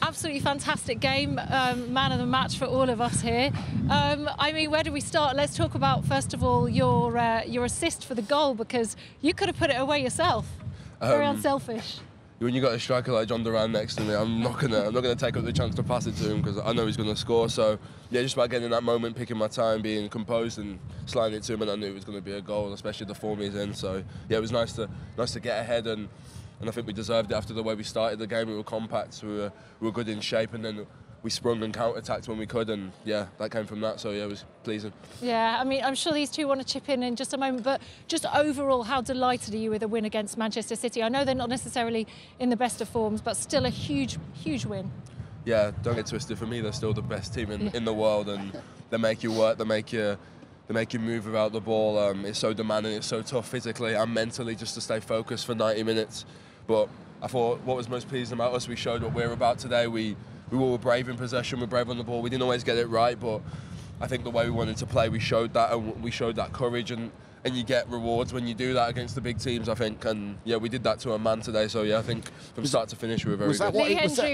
Absolutely fantastic game, man of the match for all of us here. I mean, where do we start? Let's talk about, first of all, your assist for the goal, because you could have put it away yourself. Very unselfish. When you got a striker like John Duran next to me, I'm not gonna take up the chance to pass it to him because I know he's gonna score. So yeah, just about getting in that moment, picking my time, being composed, and sliding it to him, and I knew it was gonna be a goal, especially the form he's in. So yeah, it was nice to get ahead, and I think we deserved it after the way we started the game. We were compact, we were good in shape, and then we sprung and counter-attacked when we could, and yeah, that came from that, so yeah, it was pleasing. Yeah, I mean, I'm sure these two want to chip in just a moment, but just overall, how delighted are you with a win against Manchester City? I know they're not necessarily in the best of forms, but still a huge, huge win. Yeah, don't get twisted, for me, they're still the best team in the world, and they make you work, they make you move without the ball. It's so demanding, it's so tough physically and mentally just to stay focused for 90 minutes. But I thought what was most pleasing about us, we showed what we're about today. We were brave in possession, we were brave on the ball. We didn't always get it right, but I think the way we wanted to play, we showed that, and we showed that courage, and you get rewards when you do that against the big teams, I think. And yeah, we did that to a man today. So yeah, I think from start to finish we were very good.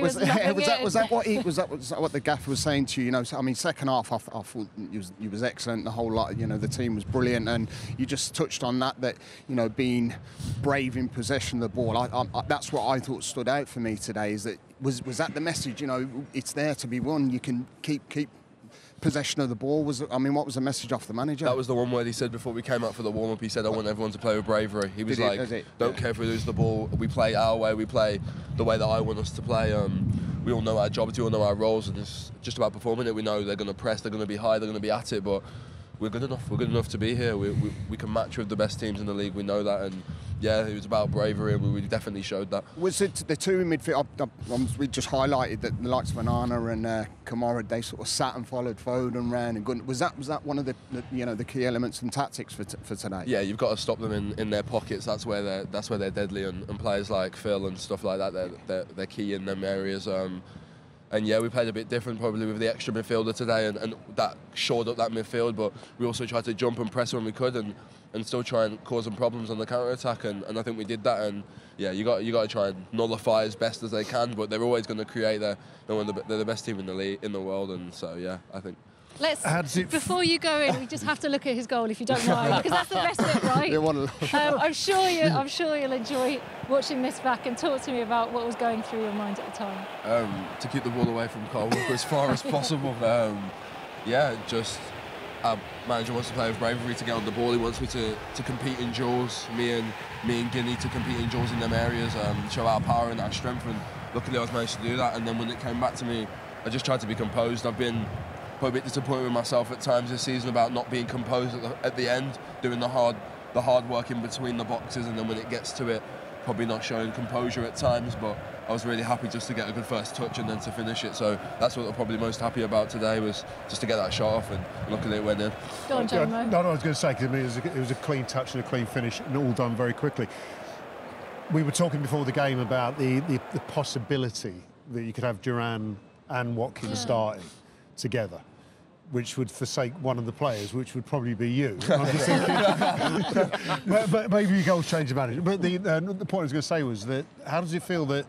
Was that what the gaffer was saying to you? You know, I mean, second half I thought you was excellent. The whole lot, you know, the team was brilliant, and you just touched on that you know, being brave in possession of the ball. That's what I thought stood out for me today. Is that was that the message? You know, it's there to be won. You can keep possession of the ball. What was the message off the manager? That was the one word he said before we came out for the warm-up. He said, I want everyone to play with bravery. He was don't care if we lose the ball, we play our way, we play the way that I want us to play. We all know our jobs, we all know our roles, and it's just about performing it. We know they're going to press, they're going to be high, they're going to be at it, but we're good enough to be here. We can match with the best teams in the league, we know that, and yeah, it was about bravery, and we definitely showed that. Was it the two in midfield? We just highlighted that the likes of Onana and Kamara, they sort of sat and followed Foden, ran and good. Was that one of the key elements and tactics for today? Yeah, you've got to stop them in their pockets. That's where they're deadly, and players like Phil and stuff like that, they're key in them areas. And yeah, we played a bit different probably with the extra midfielder today, and that shored up that midfield, but we also tried to jump and press when we could, and still try and cause them problems on the counter-attack, and I think we did that. And yeah, you got to try and nullify as best as they can, but they're always going to create they're the best team in the league, in the world, and so yeah, I think. Before you go in, we just have to look at his goal, if you don't mind, because that's the best bit, right? I'm sure you'll enjoy watching this back, and talk to me about what was going through your mind at the time. To keep the ball away from Kyle Walker as far as possible. Yeah, just our manager wants to play with bravery to get on the ball. He wants me to compete in duels, me and Guinea to compete in duels in them areas, show our power and our strength, and luckily I was managed to do that. And then when it came back to me, I just tried to be composed. I've been probably a bit disappointed with myself at times this season about not being composed at the end, doing the hard work in between the boxes, and then when it gets to it, probably not showing composure at times. But I was really happy just to get a good first touch and then to finish it. So that's what I'm probably most happy about today, was just to get that shot off, and luckily it went in. Go on, Joe. No, I was going to say, because it was a clean touch and a clean finish, and all done very quickly. We were talking before the game about the possibility that you could have Duran and Watkins starting together, which would forsake one of the players, which would probably be you. I'm just thinking, but maybe your goals change the manager. But the point I was going to say was that, how does it feel that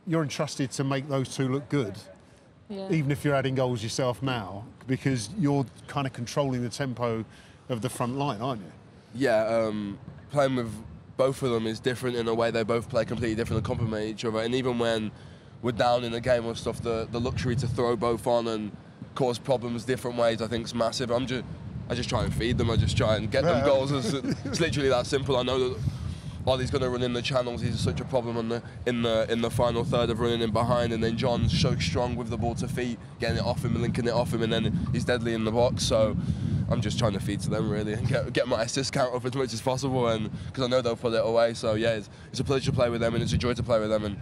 you're entrusted to make those two look good, even if you're adding goals yourself now, because you're kind of controlling the tempo of the front line, aren't you? Yeah, playing with both of them is different in a way. They both play completely different and complement each other. And even when we're down in the game or stuff, the luxury to throw both on and cause problems different ways, I think is massive. I just try and feed them. I just try and get them goals. It's literally that simple. I know that Ollie's going to run in the channels. He's such a problem in the final third of running in behind, and then John's so strong with the ball to feet, getting it off him, linking it off him, and then he's deadly in the box. So I'm just trying to feed to them really, and get my assist count up as much as possible, and because I know they'll put it away. So yeah, it's a pleasure to play with them, and it's a joy to play with them. And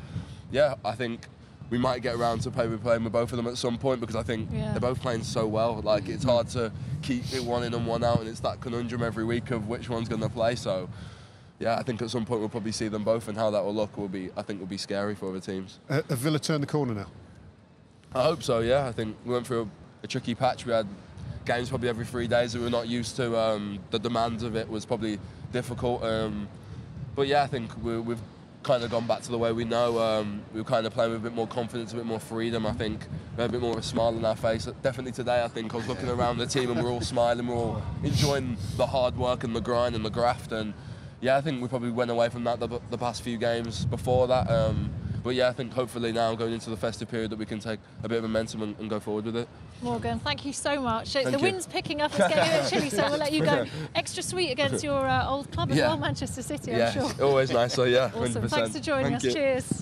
yeah, I think we might get around to playing with both of them at some point, because I think they're both playing so well. Like, it's hard to keep it one in and one out, and it's that conundrum every week of which one's going to play. So yeah, I think at some point we'll probably see them both, and how that will look will be scary for other teams. Have Villa turned the corner now? I hope so, yeah. I think we went through a tricky patch. We had games probably every 3 days that we were not used to. The demands of it was probably difficult. But yeah, I think we've kind of gone back to the way we know. We were kind of playing with a bit more confidence, a bit more freedom. I think we had a bit more of a smile on our face. Definitely today, I think I was looking around the team and we're all smiling, we're all enjoying the hard work and the grind and the graft. And yeah, I think we probably went away from that the past few games before that. But yeah, I think hopefully now going into the festive period that we can take a bit of momentum and go forward with it. Morgan, thank you so much. Thank the you. wind's picking up, it's getting a bit chilly, so we'll let you go. Extra sweet against your old club as well, Manchester City, I'm sure. Always nice, so yeah, Awesome, 100%. thanks for joining us, You. cheers.